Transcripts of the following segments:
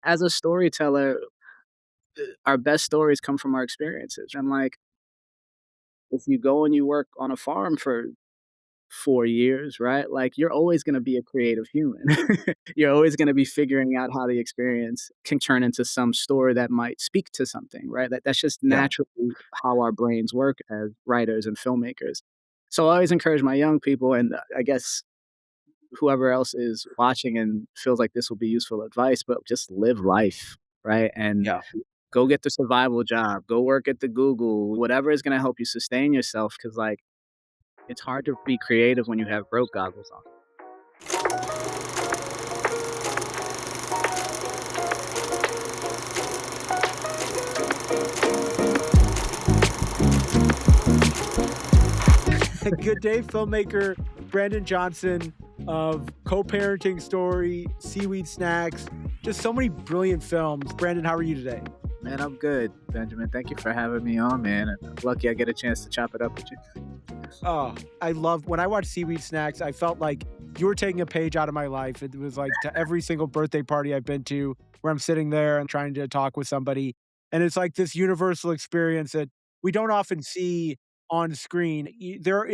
as a storyteller, our best stories come from our experiences. And like, if you go and you work on a farm for 4 years, right? Like, you're always going to be a creative human. You're always going to be figuring out how the experience can turn into some story that might speak to something, right? That's just Yeah. naturally how our brains work as writers and filmmakers. So I always encourage my young people, and I guess whoever else is watching and feels like this will be useful advice, but just live life, right? And Yeah. go get the survival job, go work at the Google, whatever is going to help you sustain yourself. Cause like, it's hard to be creative when you have broke goggles on. Good day, filmmaker Brandyn Johnson of Co-Parenting Story, Seaweed Snacks, just so many brilliant films. Brandyn, how are you today? Man, I'm good, Benjamin. Thank you for having me on, man. And lucky I get a chance to chop it up with you. Oh, I love when I watched Seaweed Snacks, I felt like you were taking a page out of my life. It was like to every single birthday party I've been to where I'm sitting there and trying to talk with somebody. And it's like this universal experience that we don't often see on screen. There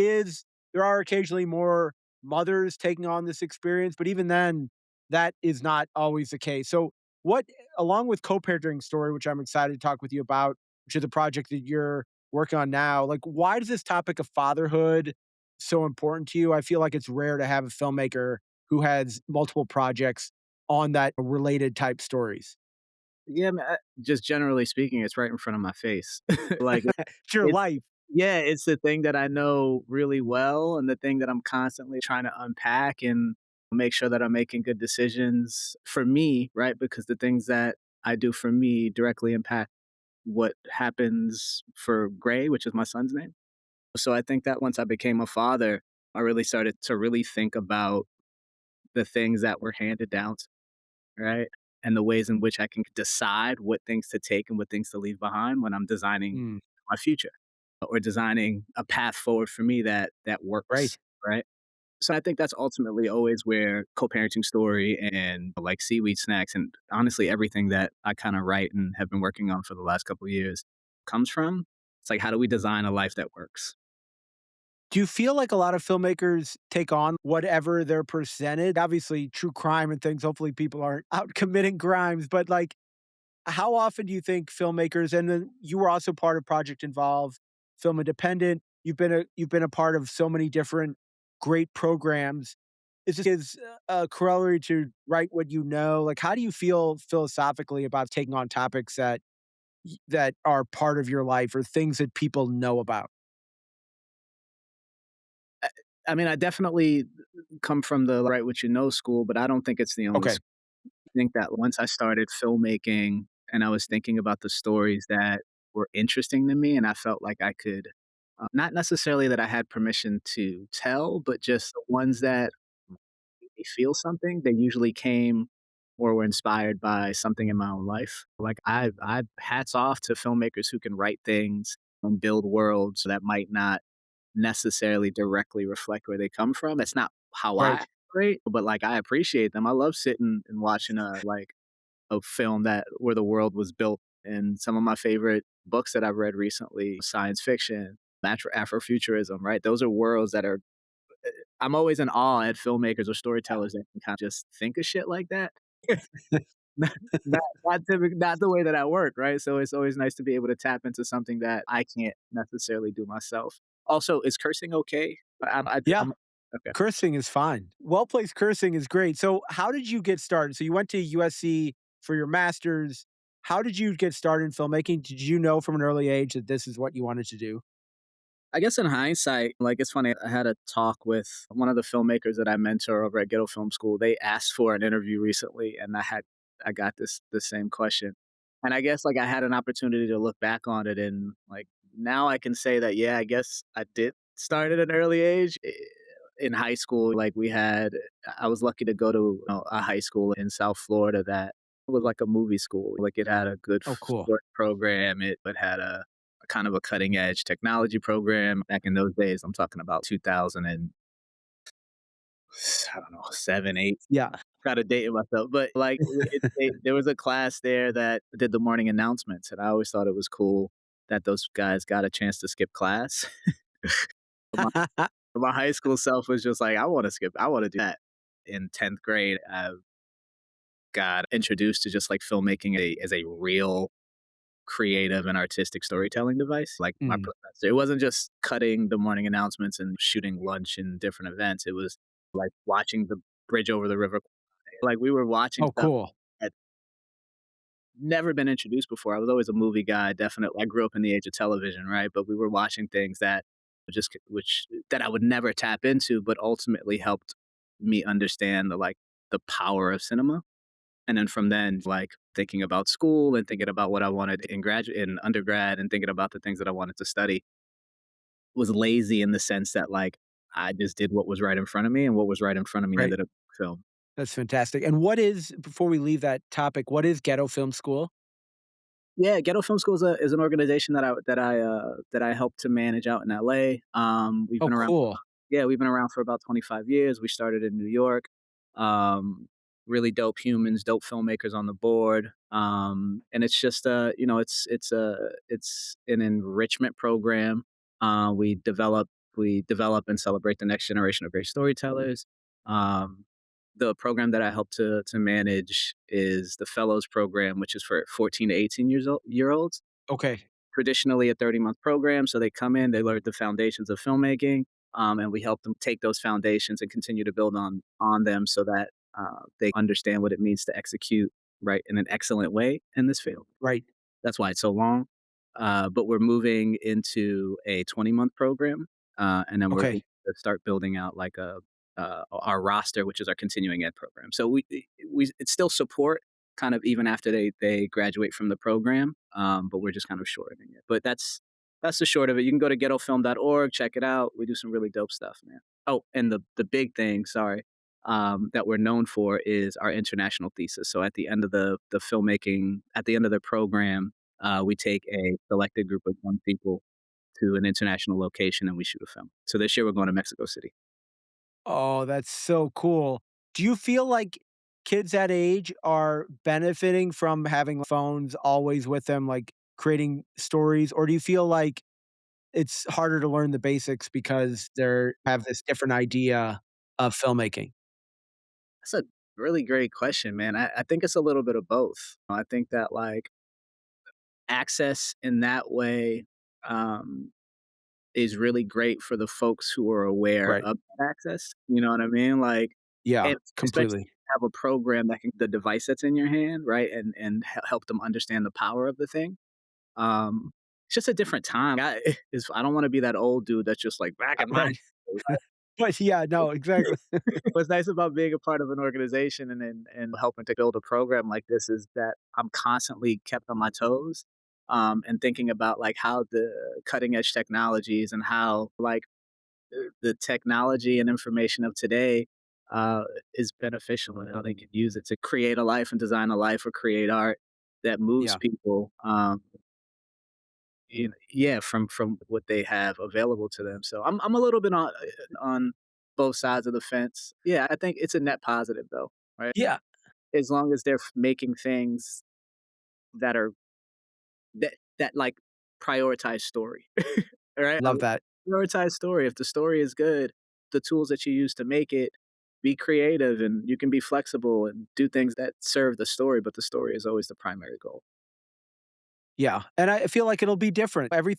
are occasionally more mothers taking on this experience, but even then, that is not always the case. So, what, along with co-parenting story, which I'm excited to talk with you about, which is a project that you're working on now, like, why does this topic of fatherhood so important to you? I feel like it's rare to have a filmmaker who has multiple projects on that related type stories. Yeah, man, just generally speaking, it's right in front of my face. Like, It's your it's life. yeah, it's the thing that I know really well and the thing that I'm constantly trying to unpack and make sure that I'm making good decisions for me, right? Because the things that I do for me directly impact what happens for Gray, which is my son's name. So I think that once I became a father, I really started to really think about the things that were handed down, right? And the ways in which I can decide what things to take and what things to leave behind when I'm designing Mm, my future or designing a path forward for me that works, right. right? So I think that's ultimately always where co-parenting story and like seaweed snacks and honestly everything that I kind of write and have been working on for the last couple of years comes from. It's like, how do we design a life that works? Do you feel like a lot of filmmakers take on whatever they're presented? Obviously, true crime and things, hopefully people aren't out committing crimes, but like, how often do you think filmmakers, and then you were also part of Project Involve, Film Independent, you've been a part of so many different great programs. Is a corollary to write what you know? Like, how do you feel philosophically about taking on topics that are part of your life or things that people know about? I I mean, I definitely come from the write what you know school, but I don't think it's the only Okay, school. I think that once I started filmmaking and I was thinking about the stories that were interesting to me and I felt like I could, not necessarily that I had permission to tell, but just the ones that made me feel something, they usually came or were inspired by something in my own life. Like I've hats off to filmmakers who can write things and build worlds that might not necessarily directly reflect where they come from. That's not how I right. operate, but like I appreciate them. I love sitting and watching a film that where the world was built. And some of my favorite books that I've read recently, science fiction, Afrofuturism, right? Those are worlds that are I'm always in awe at filmmakers or Yeah. storytellers that can kind of just think of shit like that. Not not the way that I work, right? So it's always nice to be able to tap into something that I can't necessarily do myself. Also, is cursing okay? Yeah, I'm okay. cursing is fine. Well-placed cursing is great. So, how did you get started? So, you went to USC for your master's. How did you get started in filmmaking? Did you know from an early age that this is what you wanted to do? I guess in hindsight, like it's funny, I had a talk with one of the filmmakers that I mentor over at Ghetto Film School. They asked for an interview recently and I got the same question. And I guess like I had an opportunity to look back on it and like now I can say that yeah, I guess I did start at an early age. In high school, like I was lucky to go to a high school in South Florida that was like a movie school. Like it had a good Oh, cool. sport program. It had a kind of a cutting edge technology program back in those days. I'm talking about 2000 and I don't know, 7, 8. Yeah. kinda dating myself, but, like, there was a class there that did the morning announcements, and I always thought it was cool that those guys got a chance to skip class. My my high school self was just like, I wanna do that." In 10th grade, I got introduced to just, like, filmmaking as a real creative and artistic storytelling device, like my Mm. professor. It wasn't just cutting the morning announcements and shooting lunch in different events. It was like watching the bridge over the river. Like we were watching Oh, stuff cool. that never been introduced before. I was always a movie guy, definitely. I grew up in the age of television, right? But we were watching things that which that I would never tap into, but ultimately helped me understand the power of cinema. And then from then, like thinking about school and thinking about what I wanted in undergrad and thinking about the things that I wanted to study was lazy in the sense that like I just did what was right in front of me and what was right in front of me Right. ended up film. That's fantastic. And what is before we leave that topic, what is Ghetto Film School? Yeah, Ghetto Film School is an organization that I help to manage out in LA. We've Oh, been around cool. we've been around for about 25 years. We started in New York. Um, really dope humans, dope filmmakers on the board. And it's just it's an enrichment program. We develop and celebrate the next generation of great storytellers. Um, the program that I help to manage is the Fellows program, which is for 14 to 18 year olds. Okay. Traditionally a 30-month program, so they come in, they learn the foundations of filmmaking, and we help them take those foundations and continue to build on them so that they understand what it means to execute right in an excellent way in this field. Right. That's why it's so long. But we're moving into a 20-month program, and then we're going Okay. to start building out like our roster, which is our continuing ed program. So we it's still support kind of even after they graduate from the program, but we're just kind of shortening it. But that's the short of it. You can go to ghettofilm.org, check it out. We do some really dope stuff, man. Oh, and the big thing, sorry, that we're known for is our international thesis. So at the end of the filmmaking, at the end of the program, we take a selected group of young people to an international location and we shoot a film. So this year we're going to Mexico City. Oh, that's so cool. Do you feel like kids that age are benefiting from having phones always with them, like creating stories? Or do you feel like it's harder to learn the basics because they have this different idea of filmmaking? That's a really great question, man. I think it's a little bit of both. I think that like access in that way um, is really great for the folks who are aware Right. of that access. You know what I mean? Like, Yeah, and especially completely. have a program that can the device that's in your hand, right, and help them understand the power of the thing. Um, it's just a different time. I don't want to be that old dude that's just like back in my Right. But yeah, no, exactly. what's nice about being a part of an organization and helping to build a program like this is that I'm constantly kept on my toes, and thinking about like how the cutting edge technologies and how like the technology and information of today uh, is beneficial and how they can use it to create a life and design a life or create art that moves Yeah. people. Yeah, from what they have available to them. So I'm a little bit on both sides of the fence. Yeah, I think it's a net positive though, right? Yeah, As long as they're making things that are that like prioritize story, all right? love that. Prioritize story. If the story is good, the tools that you use to make it, be creative and you can be flexible and do things that serve the story, but the story is always the primary goal. Yeah, and I feel like it'll be different. Every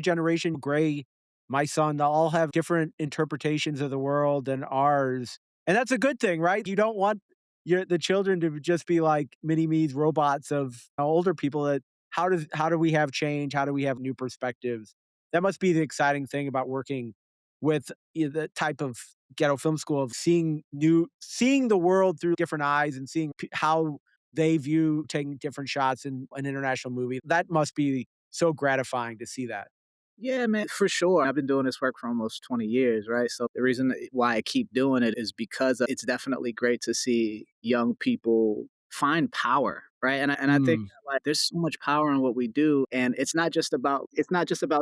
generation, Gray, my son, they'll all have different interpretations of the world than ours, and that's a good thing, right? You don't want the children to just be like mini me's robots of older people that how do we have change? How do we have new perspectives? That must be the exciting thing about working with the type of ghetto film school of seeing the world through different eyes and seeing how they view taking different shots in an international movie. That must be so gratifying to see that. Yeah, man, for sure. I've been doing this work for almost 20 years, right? So the reason why I keep doing it is because it's definitely great to see young people find power, right? And I think Mm, that, like there's so much power in what we do, and it's not just about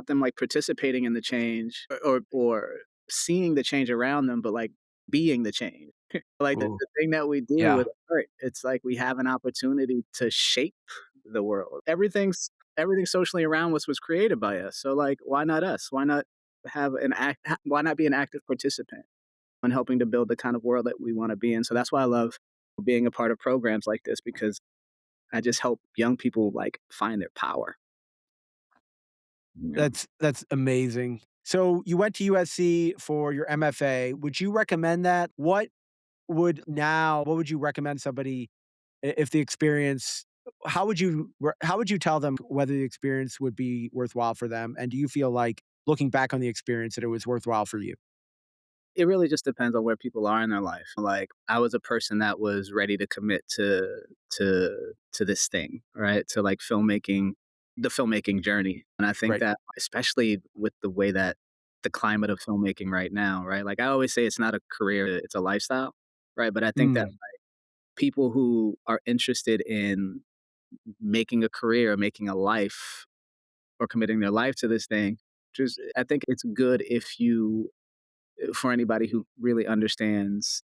them like participating in the change or seeing the change around them, but like being the change. Like, Ooh, the thing that we do yeah. with art, it's like we have an opportunity to shape the world. Everything socially around us was created by us, so, like, why not us? Why not why not be an active participant in helping to build the kind of world that we wanna be in? So that's why I love being a part of programs like this because I just help young people, like, find their power. Yeah. That's amazing. So you went to USC for your MFA. Would you recommend that? What would you recommend somebody if the experience how would you tell them whether the experience would be worthwhile for them? And do you feel like looking back on the experience that it was worthwhile for you? It really just depends on where people are in their life. Like, I was a person that was ready to commit to this thing, right? To, like, the filmmaking journey, and I think Right. that especially with the way that the climate of filmmaking right now, right? Like, I always say it's not a career, it's a lifestyle, right? But I think that Mm, people who are interested in making a career, making a life, or committing their life to this thing, just I think it's good if you for anybody who really understands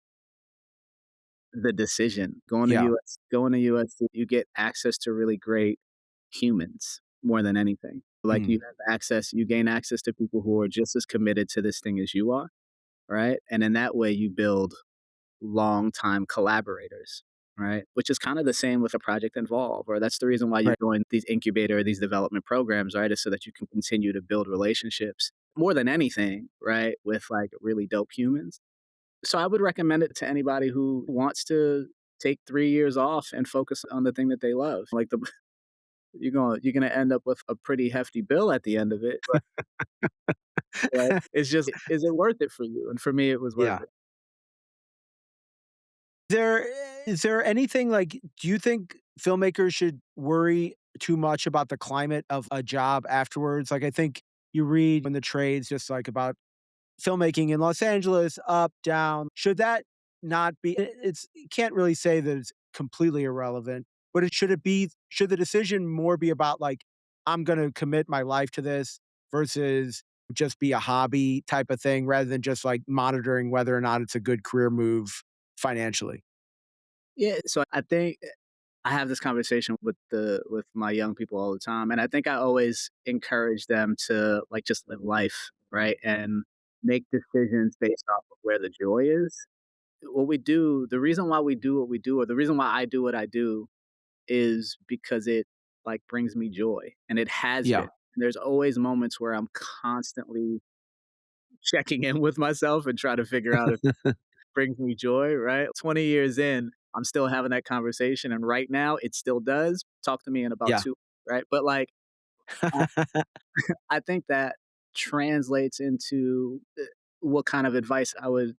the decision. yeah. Going to US, you get access to really great humans more than anything. Like, Mm, you gain access to people who are just as committed to this thing as you are, right? And in that way, you build long-time collaborators, right? Which is kind of the same with a Project Involve, or that's the reason why you right. join these incubator, these development programs, right? Is so that you can continue to build relationships more than anything, right? With like really dope humans. So I would recommend it to anybody who wants to take 3 years off and focus on the thing that they love. Like you're gonna end up with a pretty hefty bill at the end of it, but it's just, is it worth it for you? And for me, it was worth Yeah. it. There is there anything like do you think filmmakers should worry too much about the climate of a job afterwards? Like, I think you read in the trades just like about filmmaking in Los Angeles, up, down. Should that not be it's you can't really say that it's completely irrelevant, but should the decision more be about like, I'm gonna commit my life to this versus just be a hobby type of thing rather than just like monitoring whether or not it's a good career move financially? Yeah, so I think I have this conversation with my young people all the time, and I think I always encourage them to like just live life, right? And make decisions based off of where the joy is. The reason why we do what we do, or the reason why I do what I do, is because it like brings me joy, and it has Yeah. been. There's always moments where I'm constantly checking in with myself and trying to figure out if brings me joy, right? 20 years in, I'm still having that conversation, and right now, it still does. Talk to me in about Yeah. 2, right? But, like, I I think that translates into, what kind of advice I would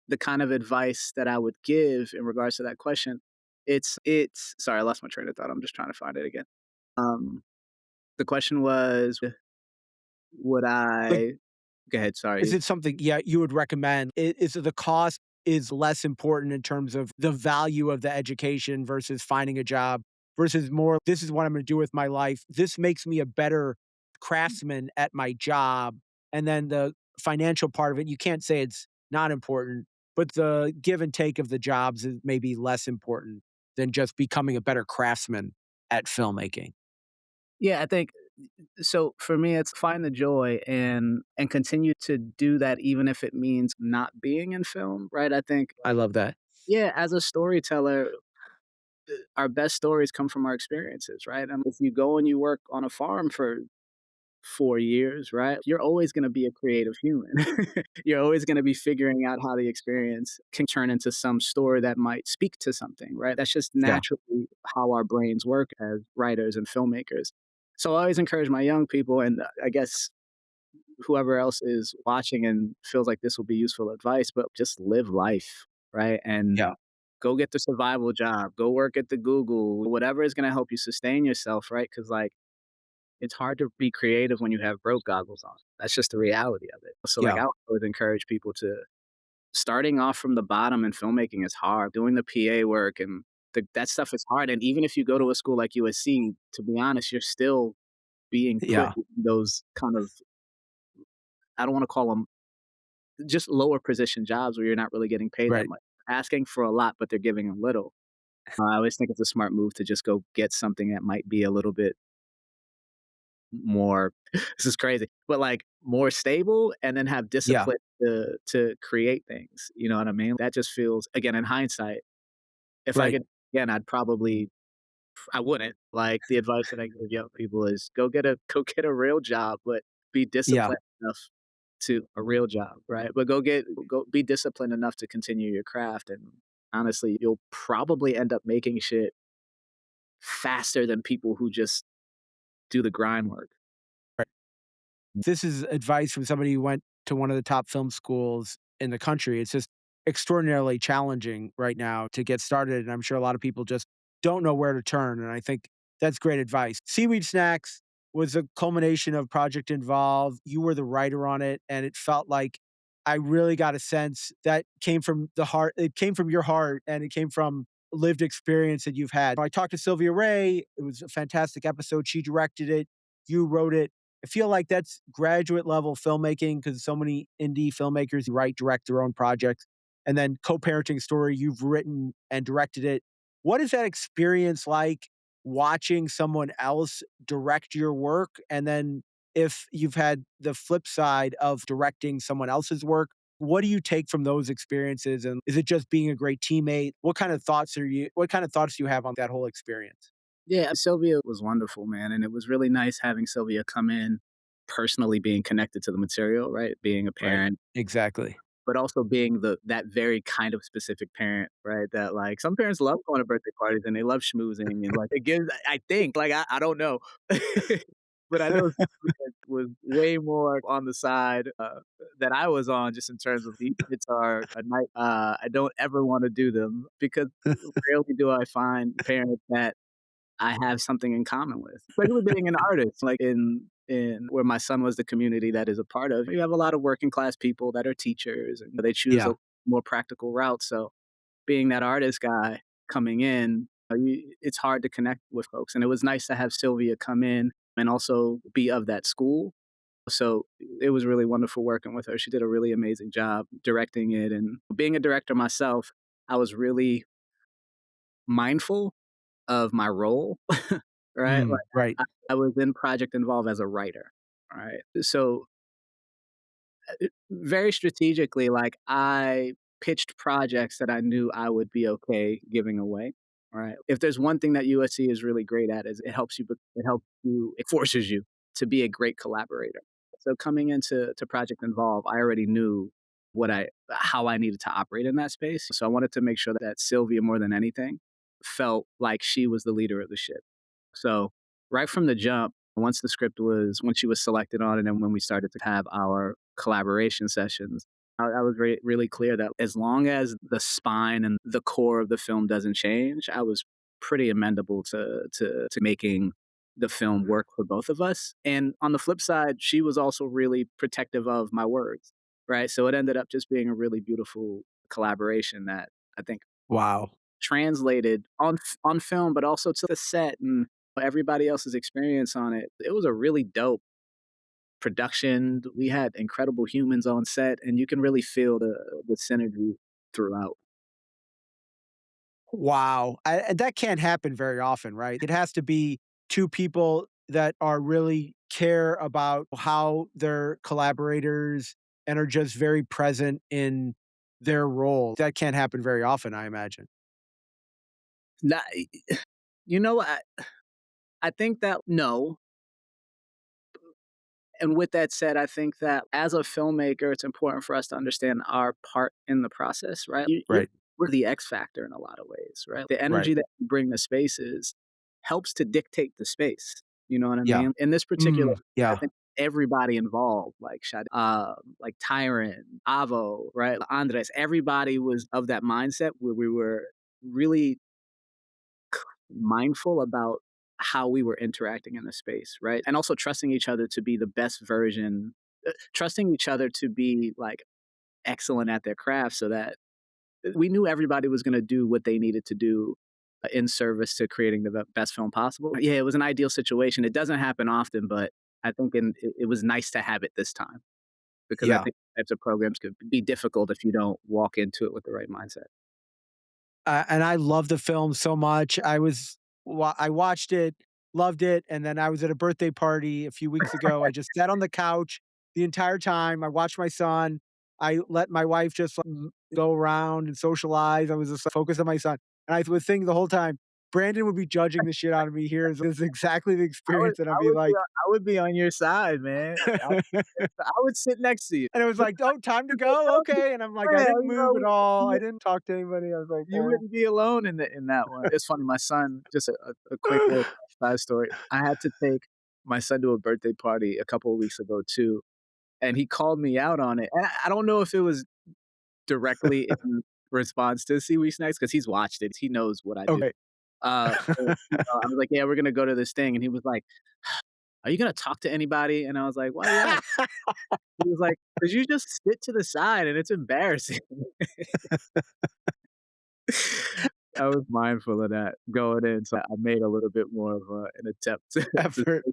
the kind of advice that I would give in regards to that question. It's sorry, I lost my train of thought, I'm just trying to find it again. Um, the question was, would Like, I go ahead, is sorry. it something, yeah, you would recommend? Is it the cost is less important in terms of the value of the education versus finding a job versus more, "This is what I'm gonna do with my life. This makes me a better craftsman at my job," and then the financial part of it, you can't say it's not important, but the give and take of the jobs is maybe less important than just becoming a better craftsman at filmmaking. Yeah, I think so for me, it's find the joy and continue to do that even if it means not being in film, right? I think, I love that. yeah, as a storyteller, our best stories come from our experiences, right? And if you go and you work on a farm for 4 years, right? You're always gonna be a creative human. You're always gonna be figuring out how the experience can turn into some story that might speak to something, right? That's just Yeah, naturally how our brains work as writers and filmmakers. So I always encourage my young people, and I guess whoever else is watching and feels like this will be useful advice, but just live life, right? And yeah, go get the survival job, go work at the Google, whatever is gonna help you sustain yourself, right? Because like, it's hard to be creative when you have broke goggles on. That's just the reality of it. So, like, yeah, I would encourage people to starting off from the bottom in filmmaking is hard. Doing the PA work and that stuff is hard. And even if you go to a school like USC, to be honest, you're still being put yeah. in those kind of, I don't want to call them just lower position jobs where you're not really getting paid that Right. much. Asking for a lot, but they're giving a little. I always think it's a smart move to just go get something that might be a little bit more this is crazy, but, like, more stable and then have Yeah. discipline to create things, you know what I mean? That just feels again, in hindsight, if I Right. could again, I wouldn't. Like, the advice that I give young people is go get a real job, but be Yeah. disciplined enough to a real job, right? But go be disciplined enough to continue your craft, and honestly, you'll probably end up making shit faster than people who just do the grind work. Right. This is advice from somebody who went to one of the top film schools in the country. It's just extraordinarily challenging right now to get started, and I'm sure a lot of people just don't know where to turn, and I think that's great advice. Seaweed Snacks was a culmination of Project Involve. You were the writer on it, and it felt like I really got a sense that came from the heart. It came from your heart, and it came from lived experience that you've had. I talked to Sylvia Ray. It was a fantastic episode. She directed it. You wrote it. I feel like that's graduate level filmmaking because so many indie filmmakers write, direct their own projects. And then co-parenting story, you've written and directed it. What is that experience like watching someone else direct your work? And then if you've had the flip side of directing someone else's work, what do you take from those experiences? And is it just being a great teammate? What kind of thoughts do you have on that whole experience? Yeah, Sylvia was wonderful, man, and it was really nice having Sylvia come in, personally being connected to the material, right? Being a Right. parent, Exactly. but also being that very kind of specific parent, right? That, like, some parents love going to birthday parties and they love schmoozing and, like, it gives I think, like, I don't know. But I know Sylvia was way more on the side, that I was on just in terms of these hits are a night I don't ever wanna do them because rarely do I find parents that I have something in common with, especially being an artist, like in where my son was the community that is a part of. You have a lot of working class people that are teachers and they choose a Yeah. more practical route. So being that artist guy coming in, it's hard to connect with folks. And it was nice to have Sylvia come in and also be of that school. So it was really wonderful working with her. She did a really amazing job directing it. And being a director myself, I was really mindful of my role, right? Like, Right. I was in Project Involve as a writer, right? So, very strategically, like, I pitched projects that I knew I would be okay giving away, right? If there's one thing that USC is really great at is it forces you to be a great collaborator. So coming into Project Involve, I already knew how I needed to operate in that space. So I wanted to make sure that Sylvia, more than anything, felt like she was the leader of the ship. So right from the jump, when she was selected on it and when we started to have our collaboration sessions, I was really clear that as long as the spine and the core of the film doesn't change, I was pretty amendable to making the film work for both of us. And on the flip side, she was also really protective of my words, right? So it ended up just being a really beautiful collaboration that I think Wow. translated on film, but also to the set and everybody else's experience on it. It was a really dope production. We had incredible humans on set, and you can really feel the synergy throughout. Wow, and that can't happen very often, right? It has to be 2 people that are really care about how their collaborators and are just very present in their role. That can't happen very often, I imagine. Nah, you know, I think that no, and with that said, I think that as a filmmaker, it's important for us to understand our part in the process, right? Right, We're the X factor in a lot of ways, right? The right. energy that you bring to spaces helps to dictate the space. You know what I Yeah. mean? In this particular, I Yeah. think everybody involved, like Tyron, Avo, right, Andres, everybody was of that mindset where we were really mindful about how we were interacting in the space, right? And also trusting each other to be the best version, trusting each other to be like excellent at their craft so that we knew everybody was going to do what they needed to do in service to creating the best film possible. Yeah, it was an ideal situation. It doesn't happen often, but I think it was nice to have it this time because I Yeah. think types of programs could be difficult if you don't walk into it with the right mindset. And I love the film so much. I watched it, loved it, and then I was at a birthday party a few weeks ago. I just sat on the couch the entire time. I watched my son. I let my wife just go around and socialize. I was just focused on my son, and I was thinking the whole time, Brandon would be judging the shit out of me here. This is exactly the experience, and I'd be like, I would be on your side, man. I would sit next to you. and it was like, "Oh, time to go? Okay." And I'm like, I Yeah, didn't you move at know, all. I you didn't talk to anybody. I was like, you wouldn't be alone in that one. It's funny, my son, just a quick little side story. I had to take my son to a birthday party a couple of weeks ago too, and he called me out on it. And I don't know if it was directly in response to Seaweed Snacks because he's watched it. He knows what I do. Okay. I was like, "Yeah, we're gonna go to this thing," and he was like, "Are you gonna talk to anybody?" And I was like, "Why you ask?" He was like, "'Cause you just sit to the side and it's embarrassing." I was mindful of that going in, so I made a little bit more of an attempt to Effort.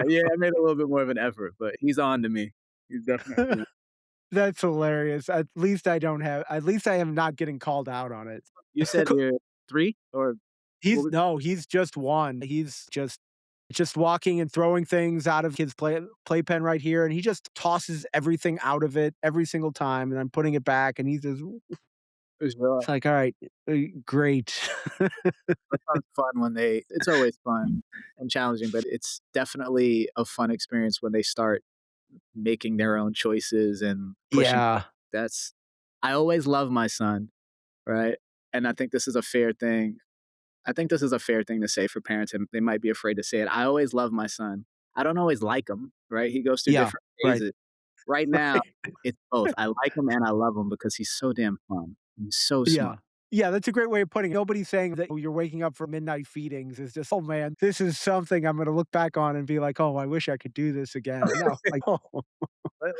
yeah, I made a little bit more of an effort, but he's on to me. He's definitely on. That's hilarious. At least I am not getting called out on it. You said you're 3 or what He's was no, he's just 1. He's just walking and throwing things out of his playpen right here, and he just tosses everything out of it every single time, and I'm putting it back, and he says, it was it's like, "All right, great." It sounds fun when they it's always fun and challenging, but it's definitely a fun experience when they start making their own choices and pushing. Yeah. That's I always love my son, right? And I think this is a fair thing. I think this is a fair thing to say for parents, and they might be afraid to say it. I always love my son. I don't always like him, right? He goes through Yeah. different Right. phases. Right now, it's both. I like him and I love him because he's so damn fun. He's so smart. Yeah. Yeah, that's a great way of putting it. Nobody's saying that you're waking up for midnight feedings. It's just, "Oh, man, this is something I'm gonna look back on and be like, oh, I wish I could do this again." No, like, oh,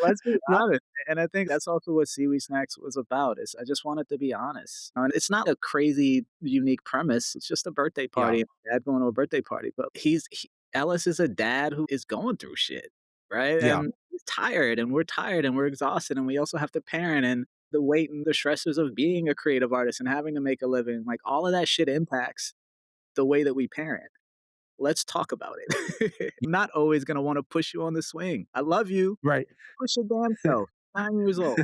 Let's be not honest, and I think that's also what Seaweed Snacks was about, is I just wanted to be honest. And it's not a crazy unique premise, it's just a birthday yeah, party, dad going to a birthday party, but Ellis is a dad who is going through shit, right? yeah, And he's tired and we're exhausted, and we also have to parent, and the weight and the stresses of being a creative artist and having to make a living, like, all of that shit impacts the way that we parent. Let's talk about it. I'm not always gonna wanna push you on the swing. I love you. right. Push your damn self. 9 years old.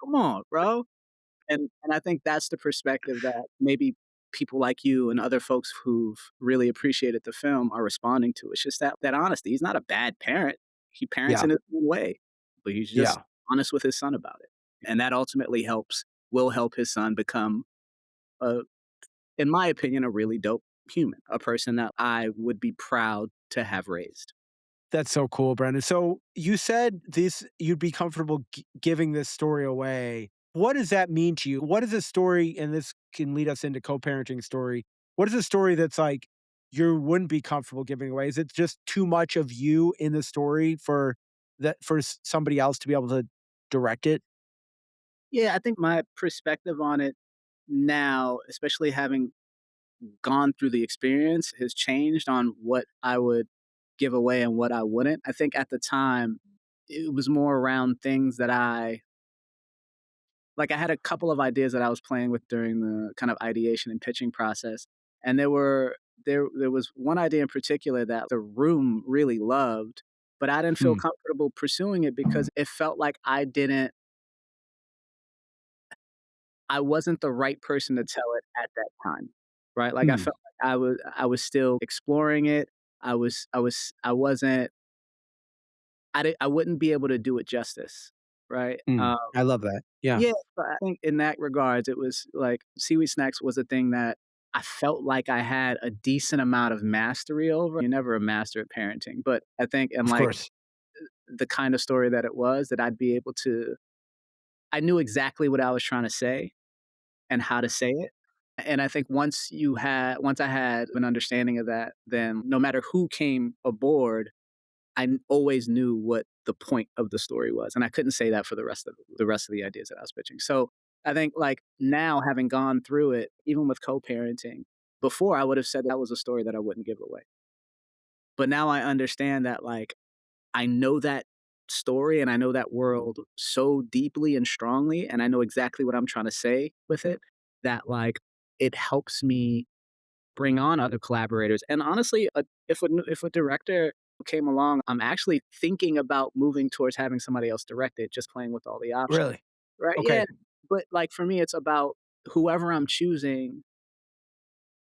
Come on, bro. And I think that's the perspective that maybe people like you and other folks who've really appreciated the film are responding to. It's just that honesty. He's not a bad parent. He parents Yeah, in his own way, but he's just yeah. honest with his son about it. And that ultimately will help his son become a in my opinion, a really dope human, a person that I would be proud to have raised. That's so cool, Brandon. So you said this you'd be comfortable giving this story away. What does that mean to you? What is a story, and this can lead us into co-parenting story. What is a story that's like you wouldn't be comfortable giving away? Is it just too much of you in the story for somebody else to be able to direct it? Yeah, I think my perspective on it now, especially having gone through the experience, has changed on what I would give away and what I wouldn't. I think at the time, it was more around things that I had a couple of ideas that I was playing with during the kind of ideation and pitching process. And there was one idea in particular that the room really loved, but I didn't feel Mm, comfortable pursuing it because it felt like I wasn't the right person to tell it at that time, right? Like, I mm, felt like I was still exploring it. I wasn't I wouldn't be able to do it justice, right? I love that. Yeah, Yeah, but I think in that regards, it was like Seaweed Snacks was a thing that I felt like I had a decent amount of mastery over. You're never a master at parenting, but I think in, of like, course. the kind of story that it was, that I'd be able to I knew exactly what I was trying to say and how to say it. And I think once I had an understanding of that, then no matter who came aboard, always knew what the point of the story was, and I couldn't say that for the rest of the ideas that I was pitching. So I think, like, now having gone through it, even with co-parenting, before I would have said that was a story that I wouldn't give away. But now I understand that, like, I know that story and I know that world so deeply and strongly, and I know exactly what I'm trying to say with it, that, like, it helps me bring on other collaborators. And honestly, if a director came along, I'm actually thinking about moving towards having somebody else direct it, just playing with all the options, Really? right? Yeah, Okay. but, like, for me, it's about whoever I'm choosing,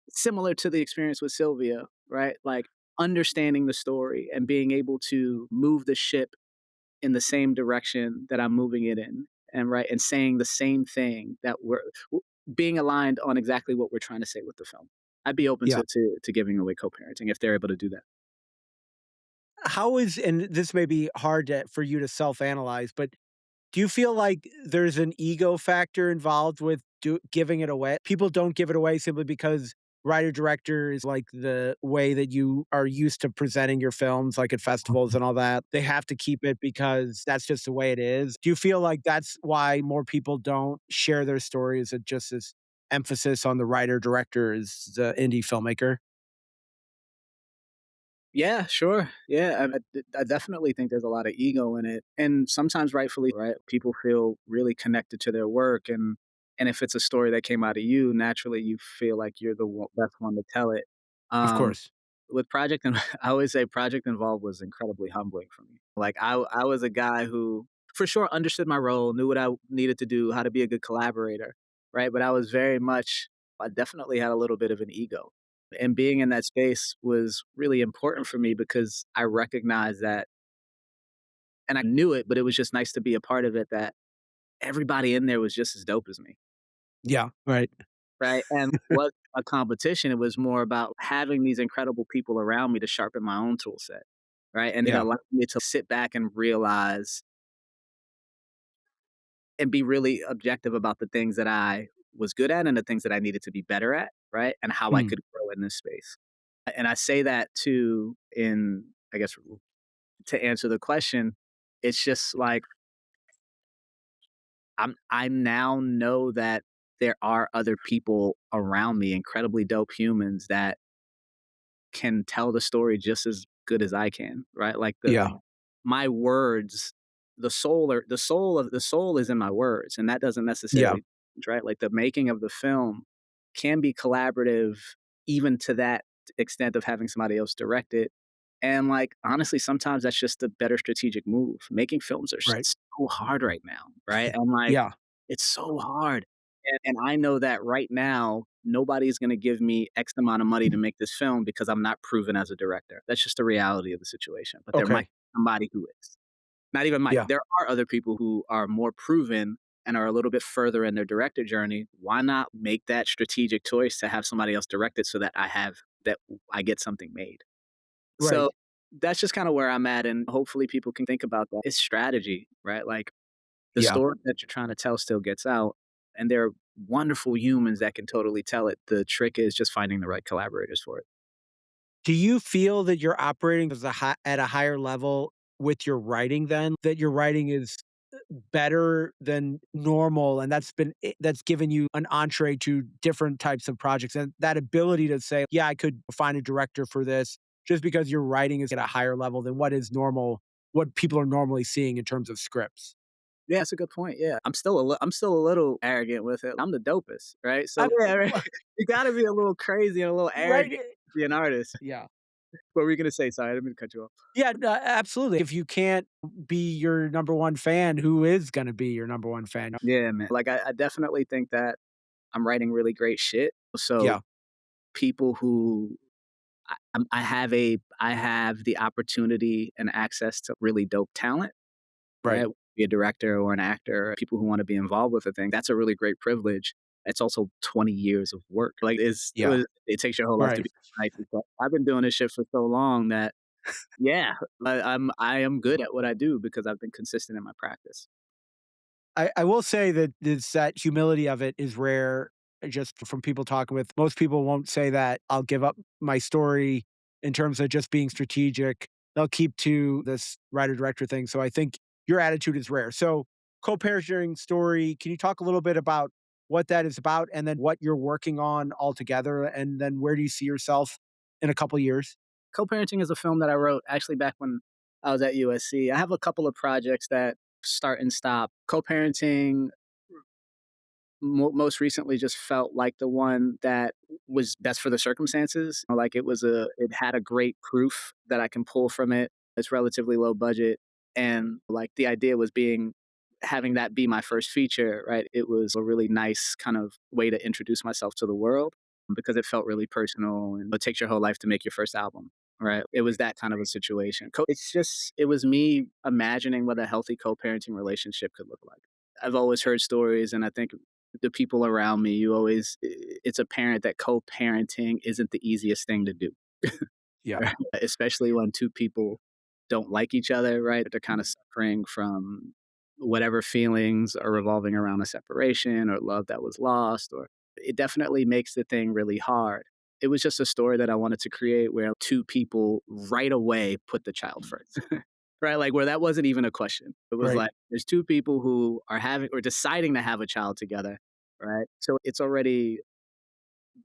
similar to the experience with Sylvia, right? Like, understanding the story and being able to move the ship in the same direction that I'm moving it in, and right, and saying the same thing that being aligned on exactly what we're trying to say with the film. I'd be open Yeah. to giving away co-parenting if they're able to do that. How is and this may be hard for you to self-analyze, but do you feel like there's an ego factor involved with giving it away? People don't give it away simply because writer director is like the way that you are used to presenting your films, like at festivals and all that. They have to keep it because that's just the way it is. Do you feel like that's why more people don't share their stories? It just this emphasis on the writer director as the indie filmmaker? Yeah, sure. Yeah, I definitely think there's a lot of ego in it, and sometimes rightfully, right? People feel really connected to their work, and if it's a story that came out of you, naturally you feel like you're the best one to tell it. Of Um, course. with Project, and I always say Project Involved was incredibly humbling for me. Like I was a guy who, for sure, understood my role, knew what I needed to do, how to be a good collaborator, right? But I was very much, I definitely had a little bit of an ego, and being in that space was really important for me because I recognized that, and I knew it, but it was just nice to be a part of it, that everybody in there was just as dope as me, Yeah. Right. right? And what a competition, it was more about having these incredible people around me to sharpen my own tool set, right? And it Yeah. allowed me to sit back and realize and be really objective about the things that I was good at and the things that I needed to be better at, right? And how I Mm. could grow in this space. And I say that too in, I guess, to answer the question, it's just like I now know that there are other people around me, incredibly dope humans that can tell the story just as good as I can, right? Like Yeah. my words, the soul is in my words, and that doesn't Yeah. necessarily change, right? Like the making of the film can be collaborative, even to that extent of having somebody else direct it. And like honestly, sometimes that's just a better strategic move. Making films are Right. so hard right now, right? And like Yeah. it's so hard. And I know that right now, nobody's going to give me X amount of money to make this film because I'm not proven as a director. That's just the reality of the situation. But there might Okay. be somebody who is. Not even might. Yeah. There are other people who are more proven and are a little bit further in their director journey. Why not make that strategic choice to have somebody else direct it so that I get something made? Right. So that's just kind of where I'm at. And hopefully people can think about that. It's strategy, right? Like the Yeah. story that you're trying to tell still gets out. And there are wonderful humans that can totally tell it. The trick is just finding the right collaborators for it. Do you feel that you're operating as at a higher level with your writing then? That your writing is better than normal, and that's given you an entree to different types of projects, and that ability to say, "Yeah, I could find a director for this," just because your writing is at a higher level than what is normal, what people are normally seeing in terms of scripts. Yeah, that's a good point. Yeah, I'm still a little arrogant with it. I'm the dopest, right? I So yeah, right. You got to be a little crazy and a little right? arrogant to be an artist. Yeah. What were you gonna say? Sorry, I didn't mean to cut you off. Yeah, no, absolutely. If you can't be your number 1 fan, who is gonna be your number 1 fan? Yeah, man. Like I definitely think that I'm writing really great shit. So Yeah, people who I have the opportunity and access to really dope talent, right. right? Be a director or an actor, people who want to be involved with a thing. That's a really great privilege. It's also 20 years of work. Like Yeah, it takes your whole life to right. be right. I've been doing this shit for so long that yeah, I am good at what I do because I've been consistent in my practice. I will say that it's that humility of it is rare, just from people talking with most people won't say that, "I'll give up my story," in terms of just being strategic. They'll keep to this writer-director thing, so I think your attitude is rare. So, co-parenting story, can you talk a little bit about what that is about, and then what you're working on altogether, and then where do you see yourself in a couple years? Co-parenting is a film that I wrote actually back when I was at USC. I have a couple of projects that start and stop. Co-parenting most recently just felt like the one that was best for the circumstances. Like it had a great proof that I can pull from it. It's relatively low budget. And like the idea was having that be my first feature, right? It was a really nice kind of way to introduce myself to the world because it felt really personal and it takes your whole life to make your first album. Right. It was that kind of a situation. It was me imagining what a healthy co parenting relationship could look like. I've always heard stories, and I think the people around me, it's apparent that co parenting isn't the easiest thing to do. Yeah. Right? Especially when two people don't like each other, right? They're kind of suffering from whatever feelings are revolving around a separation or love that was lost, or it definitely makes the thing really hard. It was just a story that I wanted to create where two people right away put the child first. Right? Like where that wasn't even a question. It was Right. like there's two people who are having or deciding to have a child together, right? So it's already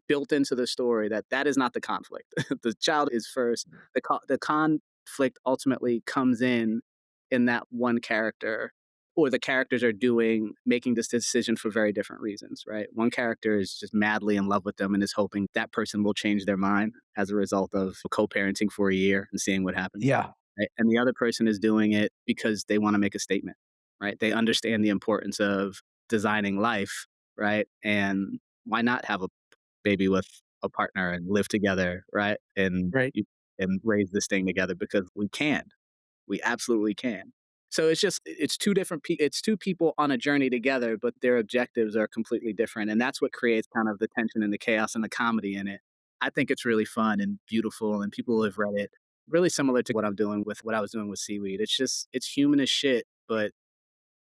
built into the story that that is not the conflict. The child is first. The conflict ultimately comes in that one character or the characters are making this decision for very different reasons, right? One character is just madly in love with them and is hoping that person will change their mind as a result of co-parenting for a year and seeing what happens. Yeah. Right? And the other person is doing it because they want to make a statement, right? They understand the importance of designing life, right? And why not have a baby with a partner and live together, right? Right. And raise this thing together because we can. We absolutely can. So it's two people on a journey together, but their objectives are completely different, and that's what creates kind of the tension and the chaos and the comedy in it. I think it's really fun and beautiful, and people who have read it really similar to what I was doing with Seaweed. It's human as shit, but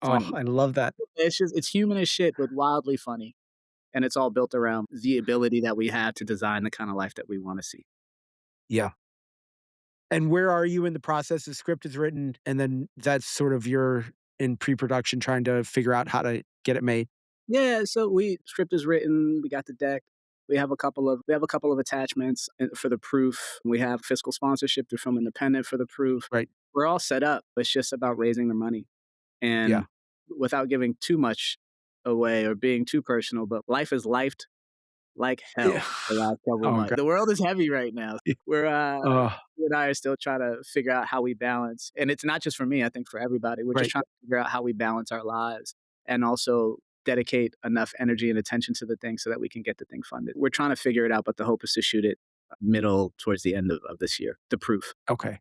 Oh, funny. I love that. It's human as shit, but wildly funny. And it's all built around the ability that we have to design the kind of life that we want to see. Yeah. And where are you in the process? The script is written, and then that's sort of you're in pre-production trying to figure out how to get it made? Yeah, so we script is written, we got the deck. We have a couple of attachments for the proof. We have fiscal sponsorship through Film Independent for the proof. Right. We're all set up. It's just about raising the money. And Yeah. without giving too much away or being too personal, but life is lifed like Yeah. hell the last couple of Oh, months. god. The world is heavy right now. We're Oh, you and I are still trying to figure out how we balance, and it's not just for me. I think for everybody, we're just right. trying to figure out how we balance our lives and also dedicate enough energy and attention to the thing so that we can get the thing funded. We're trying to figure it out, but the hope is to shoot it middle towards the end of this year. The proof. Okay.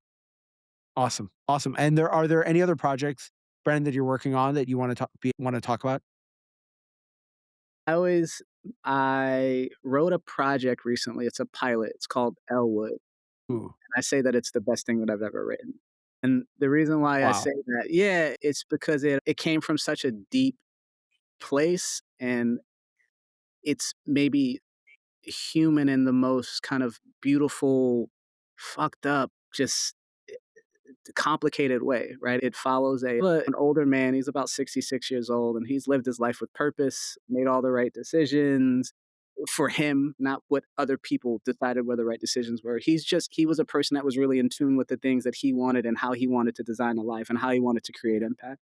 Awesome. Awesome. And are there any other projects, Brandon, that you're working on that you wanna talk about? I always I wrote a project recently. It's a pilot. It's called Elwood. Ooh, I say that it's the best thing that I've ever written. And the reason why I wow. say that, yeah, it's because it came from such a deep place and it's maybe human in the most kind of beautiful, fucked up, just complicated way, right? It follows an older man. He's about 66 years old, and he's lived his life with purpose, made all the right decisions for him, not what other people decided were the right decisions were. He was a person that was really in tune with the things that he wanted and how he wanted to design a life and how he wanted to create impact.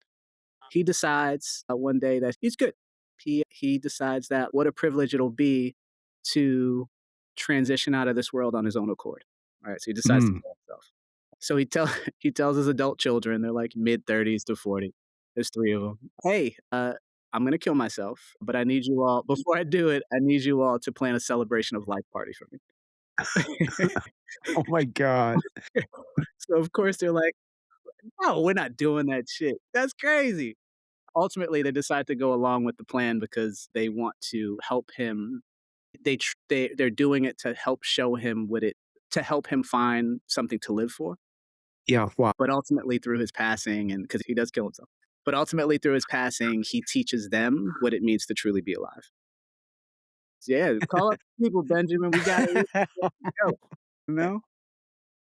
He decides one day that he's good. He decides that what a privilege it'll be to transition out of this world on his own accord. All right, so he decides to Mm. kill himself. So he tells his adult children, they're like mid-30s to 40. There's 3 of them. "Hey, I'm gonna kill myself, but I need you all before I do it, I need you all to plan a celebration of life party for me." Oh my god. So, of course, they're like, "No, we're not doing that shit. That's crazy." Ultimately, they decide to go along with the plan because they want to help him. They're doing it to help show him to help him find something to live for. Yeah, wow. But ultimately, through his passing, and because he does kill himself, but ultimately through his passing, he teaches them what it means to truly be alive. So, yeah, call up people, Benjamin. We got it. Go. You know?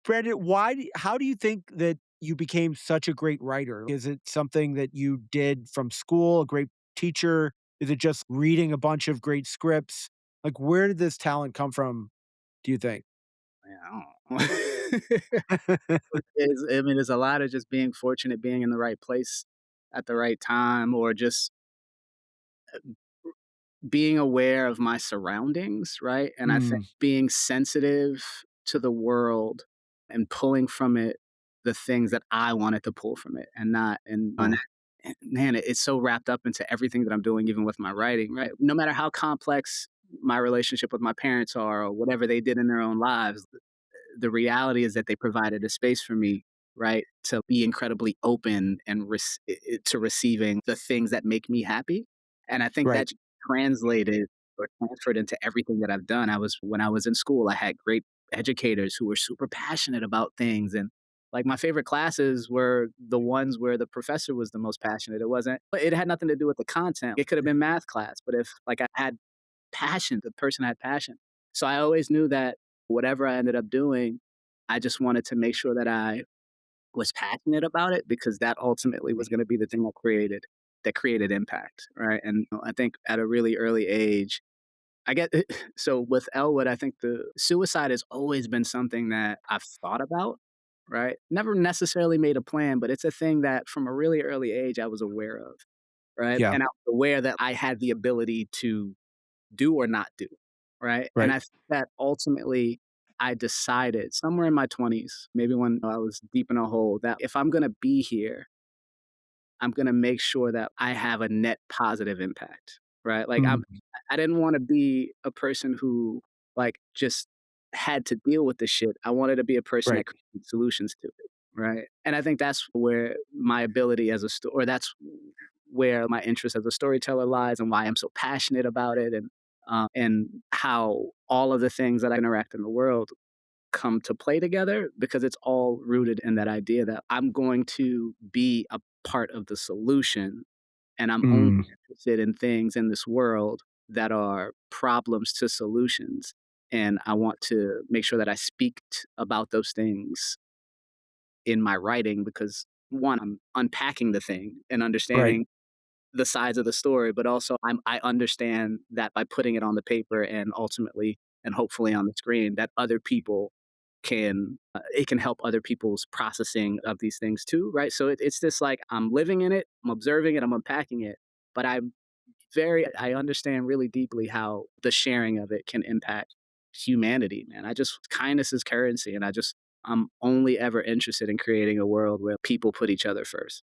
Brandon, how do you think that you became such a great writer? Is it something that you did from school, a great teacher? Is it just reading a bunch of great scripts? Like, where did this talent come from, do you think? Man, I don't know. I mean, there's a lot of just being fortunate, being in the right place at the right time, or just being aware of my surroundings, right? And I think Mm, being sensitive to the world and pulling from it the things that I wanted to pull from it, and not and oh, that, and man, it's so wrapped up into everything that I'm doing, even with my writing, right? No matter how complex my relationship with my parents are, or whatever they did in their own lives, the reality is that they provided a space for me, right, to be incredibly open and to receiving the things that make me happy. And I think right. that translated or transferred into everything that I've done. When I was in school, I had great educators who were super passionate about things. And like my favorite classes were the ones where the professor was the most passionate. It had nothing to do with the content. It could have been math class, but if like I had passion, the person had passion. So I always knew that whatever I ended up doing, I just wanted to make sure that I was passionate about it, because that ultimately was going to be the thing that created impact, right? And I think at a really early age, I get so with Elwood, I think the suicide has always been something that I've thought about, right? Never necessarily made a plan, but it's a thing that from a really early age I was aware of, right? Yeah, And I was aware that I had the ability to do or not do, right? And right. I think that ultimately I decided somewhere in my 20s, maybe when I was deep in a hole, that if I'm gonna be here, I'm gonna make sure that I have a net positive impact, right? Mm, I didn't wanna be a person who, like, just had to deal with the shit. I wanted to be a person right. that created solutions to it, right? And I think that's where my ability as a sto or that's where my interest as a storyteller lies, and why I'm so passionate about it, and how all of the things that I interact in the world come to play together, because it's all rooted in that idea that I'm going to be a part of the solution, and I'm only Mm, interested in things in this world that are problems to solutions. And I want to make sure that I speak about those things in my writing, because one, I'm unpacking the thing and right. understanding the sides of the story, but also I understand that by putting it on the paper and ultimately and hopefully on the screen, that other people it can help other people's processing of these things too, right? So it's this like I'm living in it, I'm observing it, I'm unpacking it, but I understand really deeply how the sharing of it can impact humanity, man. Kindness is currency, and I'm only ever interested in creating a world where people put each other first.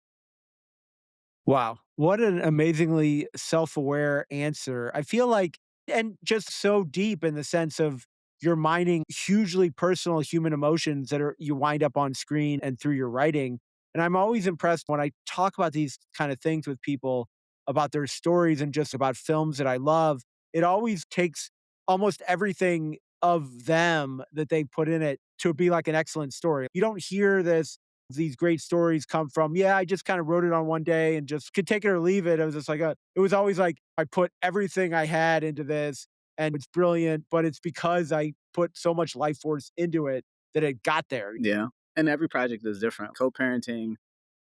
Wow. What an amazingly self-aware answer. I feel like and just so deep in the sense of you're mining hugely personal human emotions that are you wind up on screen and through your writing. And I'm always impressed when I talk about these kind of things with people about their stories and just about films that I love. It always takes almost everything of them that they put in it to be like an excellent story. You don't hear these great stories come from, "Yeah, I just kinda wrote it on one day and just could take it or leave it." It was just like a it was always like, "I put everything I had into this, and it's brilliant, but it's because I put so much life force into it that it got there." Yeah. And every project is different. Co-parenting,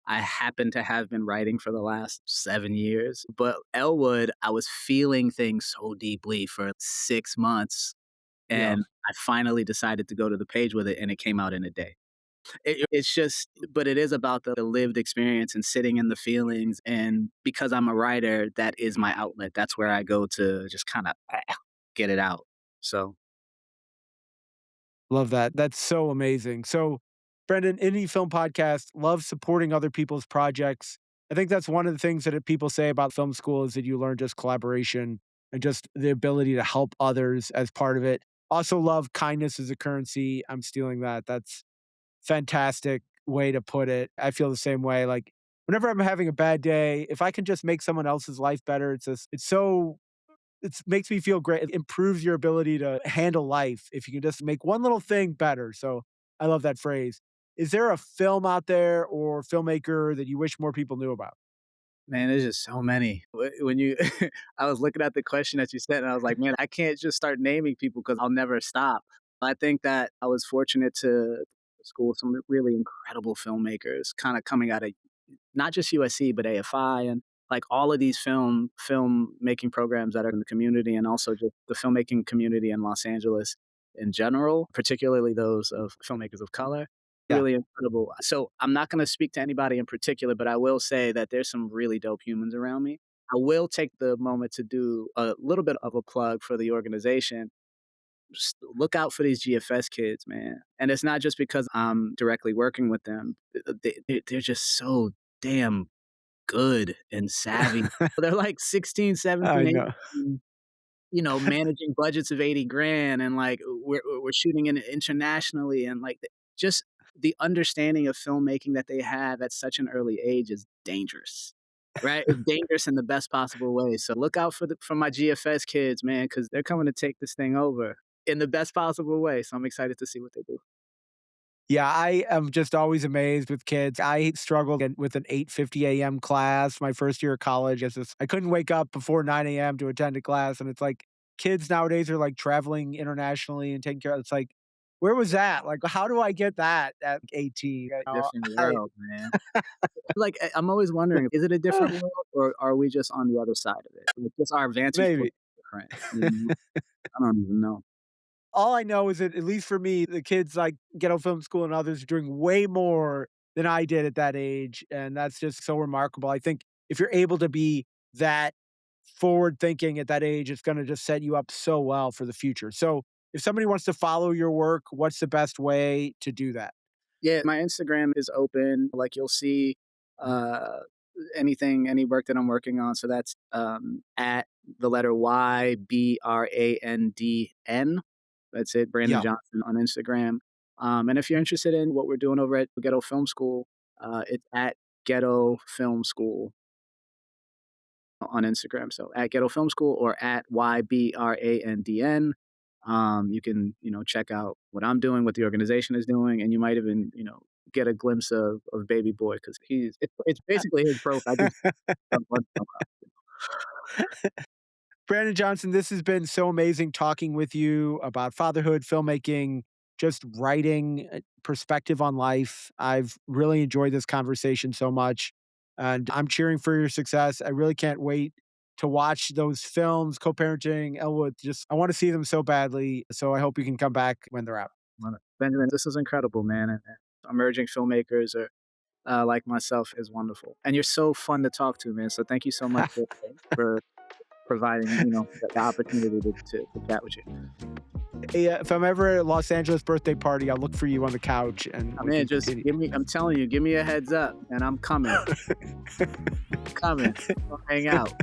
I happen to have been writing for the last 7 years, but Elwood, I was feeling things so deeply for 6 months, Yeah. and I finally decided to go to the page with it, and it came out in a day. It's just, but it is about the lived experience and sitting in the feelings. And because I'm a writer, that is my outlet. That's where I go to just kind of get it out. So, Love that. That's so amazing. So, Brendan, Indie Film Podcast, love supporting other people's projects. I think that's one of the things that people say about film school is that you learn just collaboration and just the ability to help others as part of it. Also love kindness as a currency. I'm stealing that. That's fantastic way to put it. I feel the same way. Like whenever I'm having a bad day, if I can just make someone else's life better, it's so it makes me feel great. It improves your ability to handle life if you can just make one little thing better. So I love that phrase. Is there a film out there or filmmaker that you wish more people knew about? man, there's just so many. When you, I was looking at the question that you sent, and I was like, man, I can't just start naming people because I'll never stop. I think that I was fortunate to school with some really incredible filmmakers, kind of coming out of not just USC, but AFI, and like all of these film making programs that are in the community, and also just the filmmaking community in Los Angeles. in general, particularly those of filmmakers of color. Yeah. Really incredible. So I'm not going to speak to anybody in particular, but I will say that there's some really dope humans around me. I will take the moment to do a little bit of a plug for the organization. Just look out for these GFS kids, man. And it's not just because I'm directly working with them. They're just so damn good and savvy. They're like 16, I 17, know. 18, managing budgets of 80 grand and like we're shooting in internationally and like just the understanding of filmmaking that they have at such an early age is dangerous. Right? It's dangerous in the best possible way. So look out for my GFS kids, man, because they're coming to take this thing over in the best possible way. So I'm excited to see what they do. Yeah, I am just always amazed with kids. I struggled with an 8:50 AM class my first year of college. I couldn't wake up before 9 AM to attend a class, and it's like kids nowadays are, like, traveling internationally and taking care of it's like, where was that? Like, how do I get that at 18? Different I world, man. Like, I'm always wondering, is it a different world or are we just on the other side of it? Like, just our vantage point maybe. is different, you know? I don't even know. All I know is that, at least for me, the kids like Ghetto Film School and others are doing way more than I did at that age, and that's just so remarkable. I think if you're able to be that forward thinking at that age, it's gonna just set you up so well for the future. So, if somebody wants to follow your work, what's the best way to do that? Yeah, my Instagram is open. Like you'll see uh any work that I'm working on. So that's at the letter YBRANDN. That's it, Brandyn Yeah. Johnson on Instagram. And if you're interested in what we're doing over at Ghetto Film School, it's at Ghetto Film School on Instagram. So at Ghetto Film School or at YBRANDN. You can, check out what I'm doing, what the organization is doing, and you might even, get a glimpse of Baby Boy because it's basically his profile. I just Brandyn Johnson, this has been so amazing talking with you about fatherhood, filmmaking, just writing, perspective on life. I've really enjoyed this conversation so much, and I'm cheering for your success. I really can't wait to watch those films, Co-Parenting, Elwood. Just I want to see them so badly. So I hope you can come back when they're out. Benjamin, this is incredible, man. And emerging filmmakers or like myself is wonderful, and you're so fun to talk to, man. So thank you so much for providing, the opportunity to chat with you. Yeah, if I'm ever at Los Angeles birthday party, I'll look for you on the couch and we Man, can just continue. I'm telling you, give me a heads up and I'm coming. Coming. I'll hang out.